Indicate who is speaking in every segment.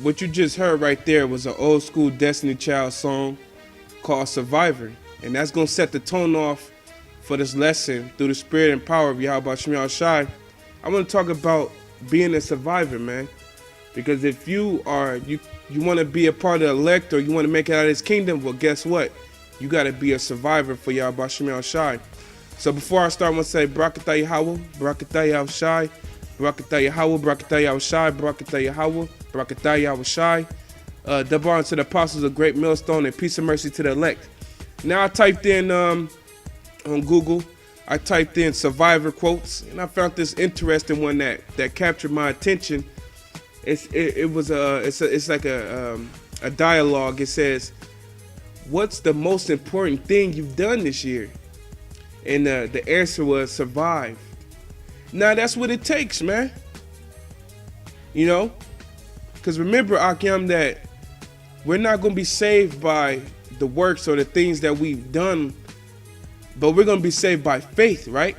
Speaker 1: what you just heard right there was an old school Destiny Child song called Survivor. And that's going to set the tone off for this lesson through the spirit and power of Yahawashi. I want to talk about being a survivor, man. Because if you want to be a part of the elect, or you want to make it out of his kingdom, well, guess what? You got to be a survivor for Yahawashi. So before I start, I want to say Barak Yahawah, Barak Yahawashi, Barak Yahawah, Barak Yahawashi, Barak Yahawah, Barak Yahawashi. Double honor to the apostles of Great Millstone, and peace and mercy to the elect. Now I typed in on Google, I typed in survivor quotes, and I found this interesting one that captured my attention. It's like a dialogue. It says, "What's the most important thing you've done this year?" And the answer was survive. Now that's what it takes, man. You know, because remember, Akim, that we're not going to be saved by the works or the things that we've done, but we're going to be saved by faith, right?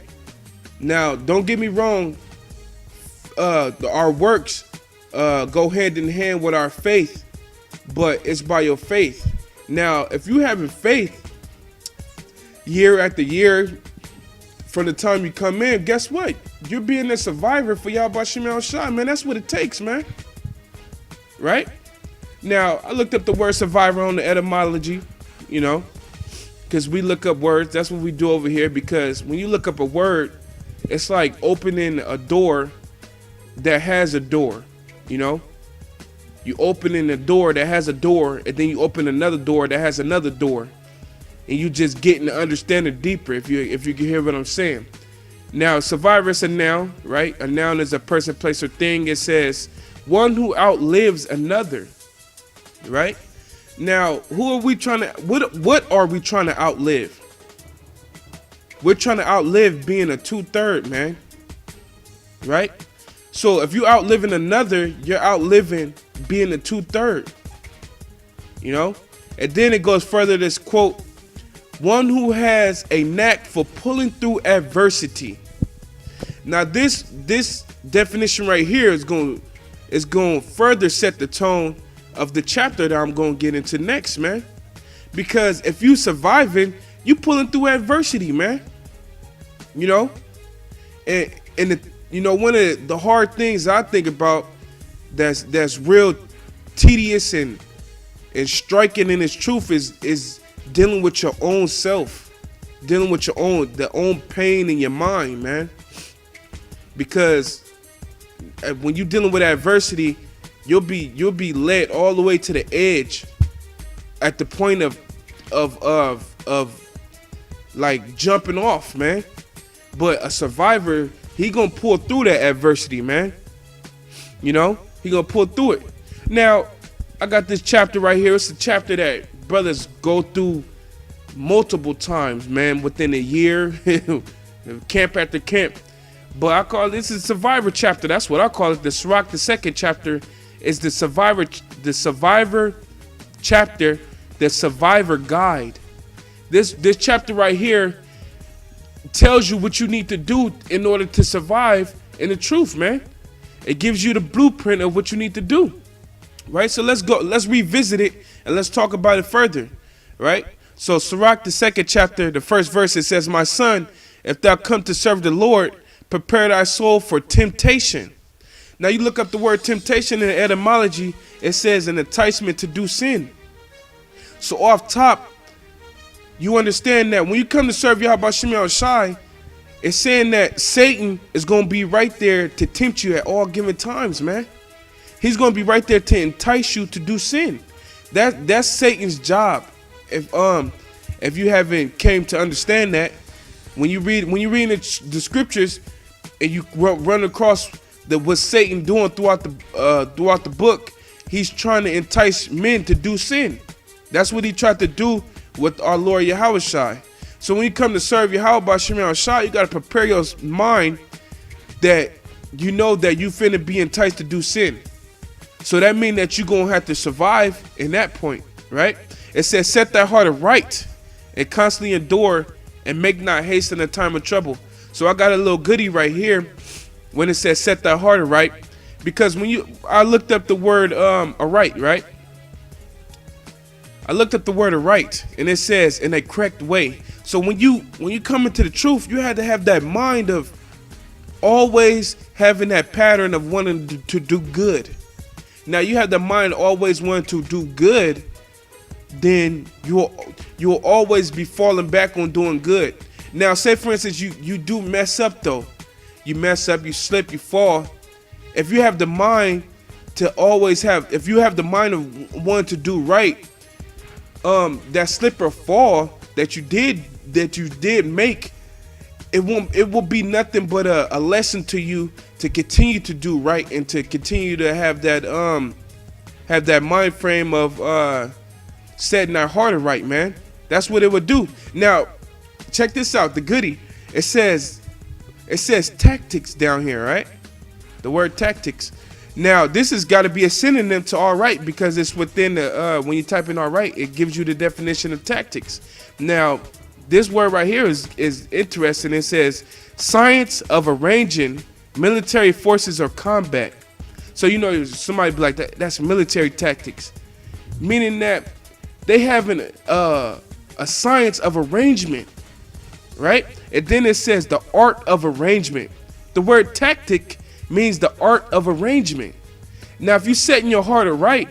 Speaker 1: Now, don't get me wrong. Our works go hand in hand with our faith, but it's by your faith. Now, if you having faith year after year from the time you come in, guess what? You're being a survivor for Yahawashi, man. That's what it takes, man. Right? Now, I looked up the word survivor on the etymology, you know, because we look up words. That's what we do over here, because when you look up a word, it's like opening a door that has a door, you know. You opening a door that has a door, and then you open another door that has another door, and you just getting to understand it deeper, if you can hear what I'm saying. Now, survivor is a noun, right? A noun is a person, place, or thing. It says one who outlives another, right? Now, who are we trying to, what are we trying to outlive? We're trying to outlive being a 2/3, man, right? So if you outliving another, you're outliving being a 2/3, you know? And then it goes further, this quote, one who has a knack for pulling through adversity. Now this definition right here is going to further set the tone of the chapter that I'm going to get into next, man. Because if you surviving, you pulling through adversity, man. You know? And you know, one of the hard things I think about that's real tedious and striking in its truth is dealing with your own self, dealing with your own pain in your mind, man. Because when you're dealing with adversity, you'll be led all the way to the edge, at the point of like jumping off, man. But a survivor, he gonna pull through that adversity, man. You know, he gonna pull through it. Now, I got this chapter right here. It's a chapter that brothers go through multiple times, man, within a year, camp after camp. But I call this is survivor chapter. That's what I call it. The Sirach, the second chapter, is the survivor chapter, the survivor guide. This chapter right here tells you what you need to do in order to survive in the truth, man. It gives you the blueprint of what you need to do, right? So let's revisit it and let's talk about it further, right? So Sirach, the second chapter, the first verse, it says, my son, if thou come to serve the Lord, prepare thy soul for temptation. Now you look up the word temptation in the etymology, it says an enticement to do sin. So off top, you understand that when you come to serve Yahawashi, it's saying that Satan is going to be right there to tempt you at all given times, man. He's going to be right there to entice you to do sin. That's Satan's job. If you haven't came to understand that, when you read the scriptures and you run across what Satan doing throughout the book, he's trying to entice men to do sin. That's what he tried to do with our Lord Yahawashi. So when you come to serve Yahawashi, you got to prepare your mind that you know that you finna be enticed to do sin. So that means that you're going to have to survive in that point, right? It says, set thy heart aright and constantly endure and make not haste in the time of trouble. So I got a little goodie right here when it says set thy heart aright. Because I looked up the word aright, right? I looked up the word aright, and it says in a correct way. So when you come into the truth, you had to have that mind of always having that pattern of wanting to do good. Now you have the mind always wanting to do good, then you'll always be falling back on doing good. Now say for instance you do mess up though. You mess up, you slip, you fall. If you have the mind to always have, if you have the mind of wanting to do right, that slip or fall that you did make, it will be nothing but a lesson to you to continue to do right and to continue to have that mind frame of setting our heart right, man. That's what it would do. Now, check this out, the goodie. It says tactics down here, right? The word tactics. Now, this has got to be a synonym to all right because it's within the, when you type in all right, it gives you the definition of tactics. Now, this word right here is interesting. It says science of arranging military forces or combat. So, somebody be like, that's military tactics. Meaning that they have a science of arrangement, right? And then it says the art of arrangement. The word tactic means the art of arrangement. Now, if you setting your heart right,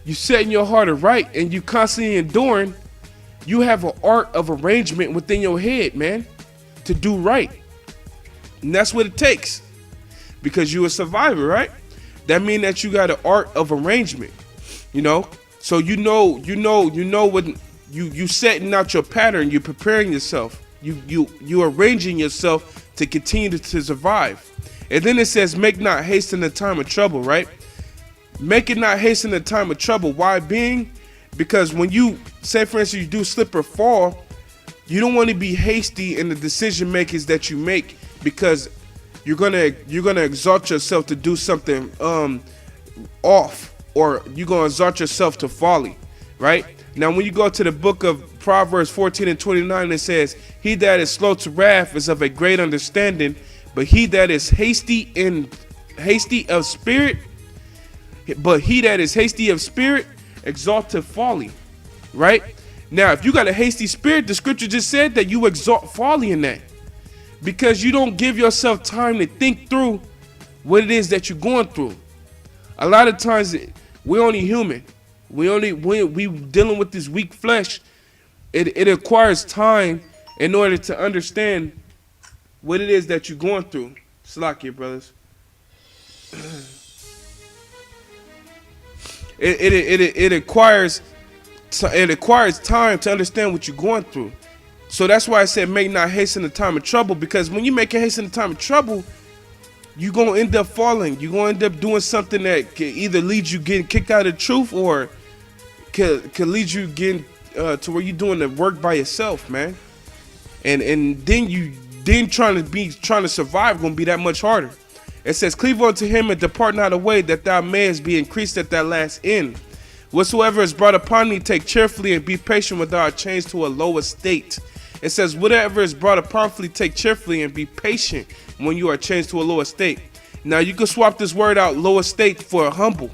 Speaker 1: and you constantly enduring, you have an art of arrangement within your head, man, to do right. And that's what it takes. Because you're a survivor, right? That means that you got an art of arrangement. So you know what you setting out your pattern, you're preparing yourself. You arranging yourself to continue to survive. And then it says, make not haste in the time of trouble, right? Make it not haste in the time of trouble. Why being? Because when you, say for instance, you do slip or fall, you don't want to be hasty in the decision makings that you make because you're gonna exalt yourself to do something off, or you're gonna exalt yourself to folly, right? Now, when you go to the book of Proverbs 14 and 29, it says, he that is slow to wrath is of a great understanding, but he that is hasty of spirit exalteth folly, right? Now, if you got a hasty spirit, the scripture just said that you exalt folly in that, because you don't give yourself time to think through what it is that you're going through. A lot of times we're only human. We dealing with this weak flesh. It requires time in order to understand what it is that you're going through. Slack brothers. It requires time to understand what you're going through. So that's why I said make not haste in the time of trouble, because when you make it haste in the time of trouble, you're going to end up falling. You're going to end up doing something that can either lead you getting kicked out of the truth, or could lead you getting to where you're doing the work by yourself, man. And then trying to survive going to be that much harder. It says, cleave unto him and depart not away, that thou mayest be increased at that last end. Whatsoever is brought upon thee, take cheerfully and be patient when thou art changed to a low estate. It says, whatever is brought upon thee, take cheerfully and be patient when you are changed to a low estate. Now, you can swap this word out, low estate, for humble,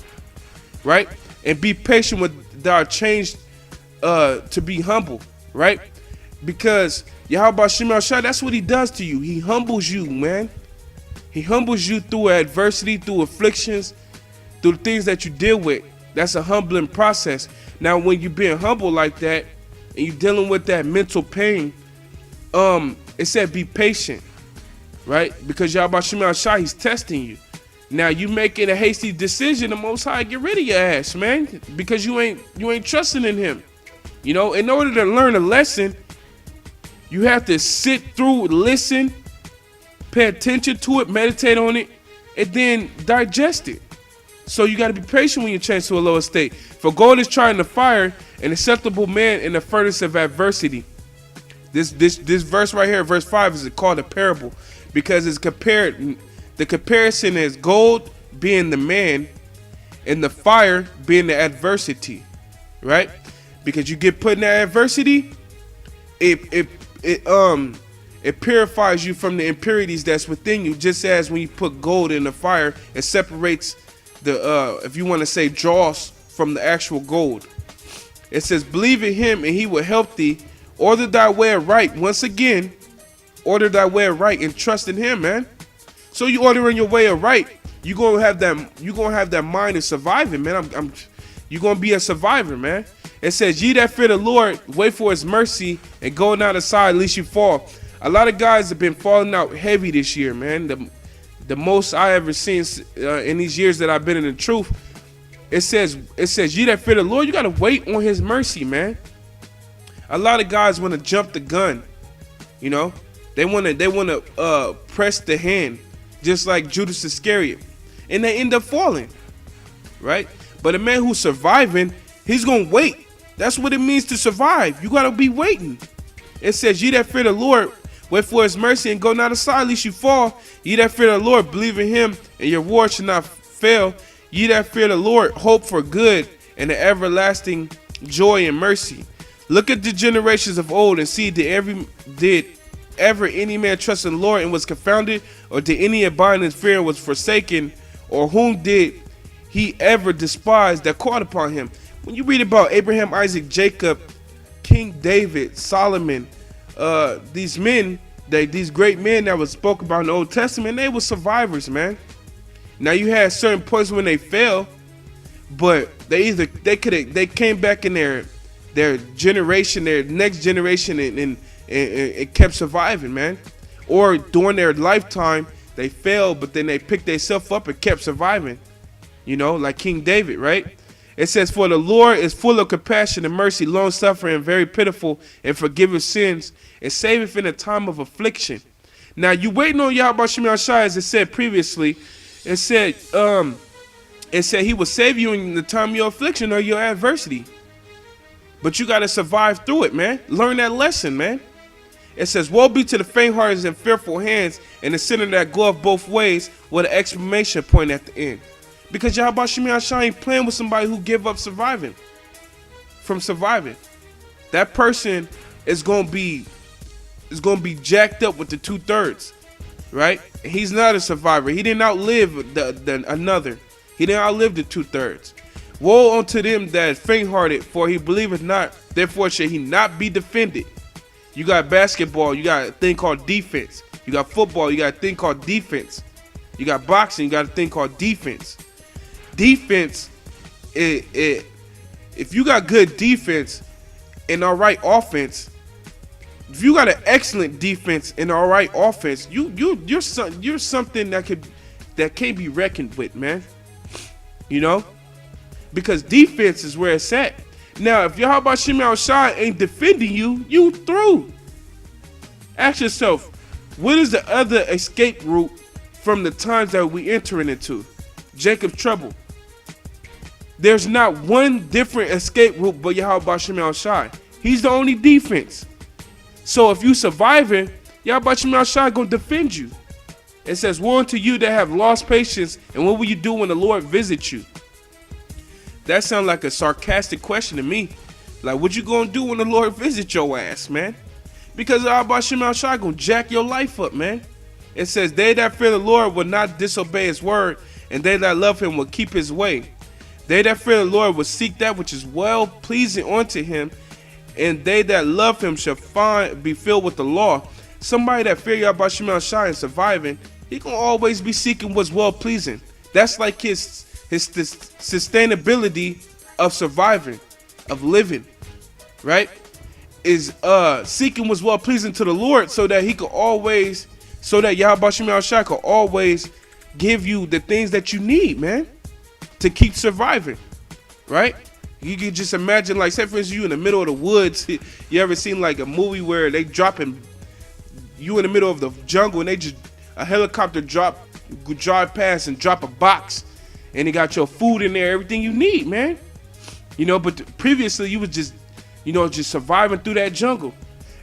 Speaker 1: right? And be patient when thou art changed to be humble, right? Because Yahawashi, that's what he does to you. He humbles you, man. He humbles you through adversity, through afflictions, through the things that you deal with. That's a humbling process. Now, when you're being humble like that and you're dealing with that mental pain, it said be patient, right? Because Yahawashi, he's testing you. Now, you making a hasty decision, the Most High get rid of your ass, man, because you ain't trusting in him. In order to learn a lesson, you have to sit through, listen, pay attention to it, meditate on it, and then digest it. So you got to be patient when you change to a lower state. For gold is trying to fire, an acceptable man in the furnace of adversity. This verse right here, verse 5, is called a parable, because it's compared. The comparison is gold being the man and the fire being the adversity, right? Because you get put in that adversity, it It purifies you from the impurities that's within you, just as when you put gold in the fire, it separates the, if you want to say, dross from the actual gold. It says, believe in him and he will help thee. Order thy way right. Once again, order thy way right and trust in him, man. So you ordering your way right, you gonna have that mind of surviving, man. You're gonna be a survivor, man. It says, ye that fear the Lord, wait for his mercy and go not aside lest you fall. A lot of guys have been falling out heavy this year, man. The most I ever seen in these years that I've been in the truth. It says, ye that fear the Lord, you gotta wait on his mercy, man. A lot of guys want to jump the gun, you know. They want to press the hand, just like Judas Iscariot, and they end up falling, right? But a man who's surviving, he's gonna wait. That's what it means to survive. You gotta be waiting. It says, ye that fear the Lord, wait for his mercy and go not aside lest you fall. Ye that fear the Lord, believe in him, and your reward shall not fail. Ye that fear the Lord, hope for good and the everlasting joy and mercy. Look at the generations of old and see, did ever any man trust in the Lord and was confounded, or did any abide in fear and was forsaken, or whom did he ever despise that called upon him? When you read about Abraham, Isaac, Jacob, King David, Solomon, these men, these great men that was spoke about in the Old Testament, they were survivors, man. Now you had certain points when they fell, but they came back in their generation, their next generation, and it kept surviving, man. Or during their lifetime, they failed, but then they picked themselves up and kept surviving. You know, like King David, right? It says, for the Lord is full of compassion and mercy, long suffering, and very pitiful, and forgiveth sins, and saveth in a time of affliction. Now you waiting on Yahawashi, as it said previously. It said he will save you in the time of your affliction or your adversity. But you got to survive through it, man. Learn that lesson, man. It says, woe be to the faint-hearted and fearful hands, and the sinner that goeth both ways, with an exclamation point at the end. Because Yahawashi ain't playing with somebody who give up from surviving. That person is gonna be jacked up with the 2/3, right? He's not a survivor. He didn't outlive another. He didn't outlive the 2/3. Woe unto them that is faint-hearted, for he believeth not, therefore shall he not be defended. You got basketball, you got a thing called defense. You got football, you got a thing called defense. You got boxing, you got a thing called defense. Defense, if you got good defense and all right offense, if you got an excellent defense and all right offense, you're something that can't be reckoned with, man. You know, because defense is where it's at. Now, if Yahawashi ain't defending you, you through. Ask yourself, what is the other escape route from the times that we entering into? Jacob's trouble. There's not one different escape route but Yahawashi. He's the only defense. So if you surviving, Yahawashi gonna defend you. It says, woe unto you that have lost patience, and what will you do when the Lord visits you? That sounds like a sarcastic question to me. Like, what you gonna do when the Lord visits your ass, man? Because Yahawashi gonna jack your life up, man. It says, they that fear the Lord will not disobey his word, and they that love him will keep his way. They that fear the Lord will seek that which is well pleasing unto him, and they that love him shall be filled with the law. Somebody that fear Yahawashi and surviving, he gonna always be seeking what's well pleasing. That's like his sustainability of surviving, of living, right? Is seeking what's well pleasing to the Lord, so that Yahawashi can always give you the things that you need, man, to keep surviving, right? You can just imagine, like, say for instance, you in the middle of the woods. You ever seen like a movie where they dropping you in the middle of the jungle and a helicopter drive past and drop a box, and they got your food in there, everything you need, man. You know, but previously you was just surviving through that jungle.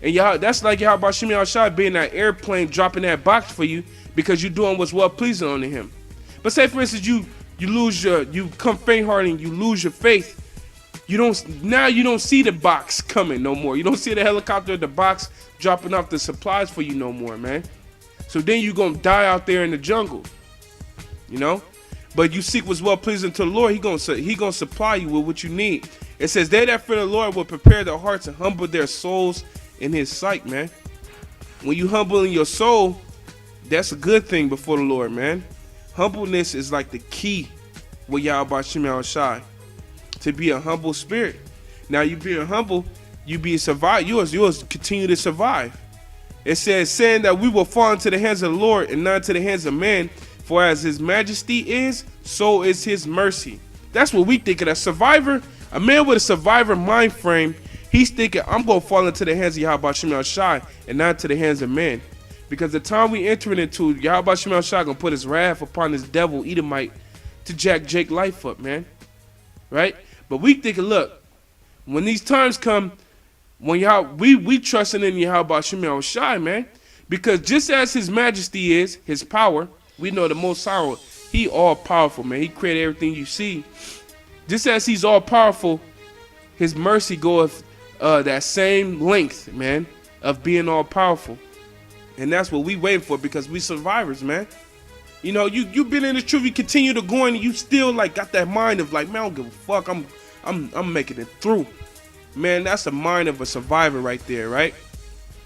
Speaker 1: And that's like Yahawashi being that airplane dropping that box for you because you're doing what's well pleasing unto him. But say for instance you come faint-hearted and you lose your faith, You don't see the box coming no more. You don't see the helicopter, the box dropping off the supplies for you no more, man. So then you gonna die out there in the jungle, you know. But you seek what's well pleasing to the Lord. He gonna supply you with what you need. It says, "They that fear the Lord will prepare their hearts and humble their souls in His sight," man. When you humble in your soul, that's a good thing before the Lord, man. Humbleness is like the key with Yahawashi to be a humble spirit. Now you being humble, you be survive. Yours continue to survive. It says, saying that we will fall into the hands of the Lord and not into the hands of man. For as His majesty is, so is His mercy. That's what we think of. A survivor, a man with a survivor mind frame, he's thinking, I'm going to fall into the hands of Yahawashi and not into the hands of man. Because the time we entering into, Yahawashi going to put His wrath upon this devil, Edomite, to jack Jake's life up, man. Right? But we thinking, look, when these times come, when we trusting in Yahawashi, man. Because just as His majesty is, His power, we know the Most High, He all powerful, man. He created everything you see. Just as He's all powerful, His mercy goeth that same length, man, of being all powerful. And that's what we waiting for, because we survivors, man. You know, you been in the truth, you continue to go, and you still like got that mind of like, man, I don't give a fuck. I'm making it through. Man, that's the mind of a survivor right there, right?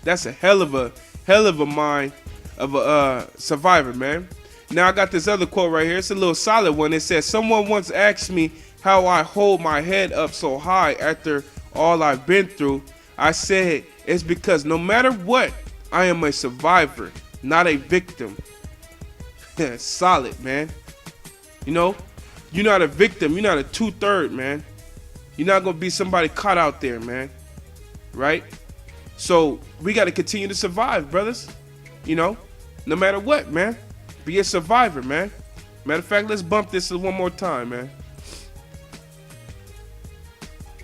Speaker 1: That's a hell of a mind of a survivor, man. Now I got this other quote right here. It's a little solid one. It says, someone once asked me how I hold my head up so high after all I've been through. I said, it's because no matter what, I am a survivor, not a victim. Solid, man. You know, you're not a victim. You're not a 2/3, man. You're not going to be somebody caught out there, man. Right? So we got to continue to survive, brothers. You know, no matter what, man. Be a survivor, man. Matter of fact, let's bump this one more time, man.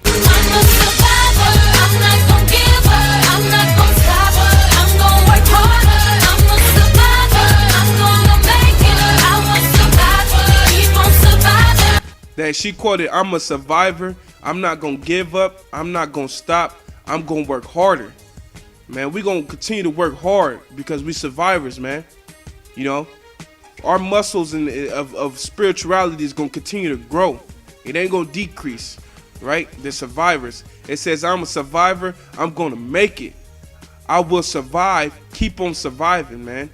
Speaker 2: I'm a survivor. I'm not gonna give up. I'm not gonna stop. I'm gonna work harder. I'm a survivor. I'm gonna make it. I'm a survivor. Keep on surviving.
Speaker 1: That she quoted, I'm a survivor. I'm not going to give up. I'm not going to stop. I'm going to work harder. Man, we're going to continue to work hard because we survivors, man. You know, our muscles of spirituality is going to continue to grow. It ain't going to decrease, right? The survivors. It says, I'm a survivor. I'm going to make it. I will survive. Keep on surviving, man.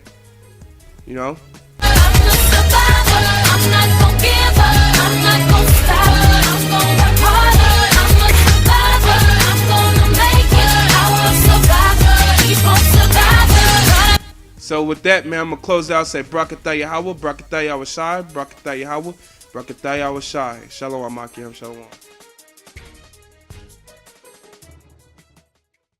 Speaker 1: You know?
Speaker 2: I'm a survivor. I'm not gonna give up. I'm not gonna stop. I'm gonna work harder. I'm a survivor. I'm gonna make it. I'm a survivor. Keep on surviving.
Speaker 1: So with that, man, I'm going to close out. Say, Barakatah Yahawah, Barakatah Yahawashi, Barakatah Yahawah, Barakatah Yahawashi. Shalawam, Shalawam.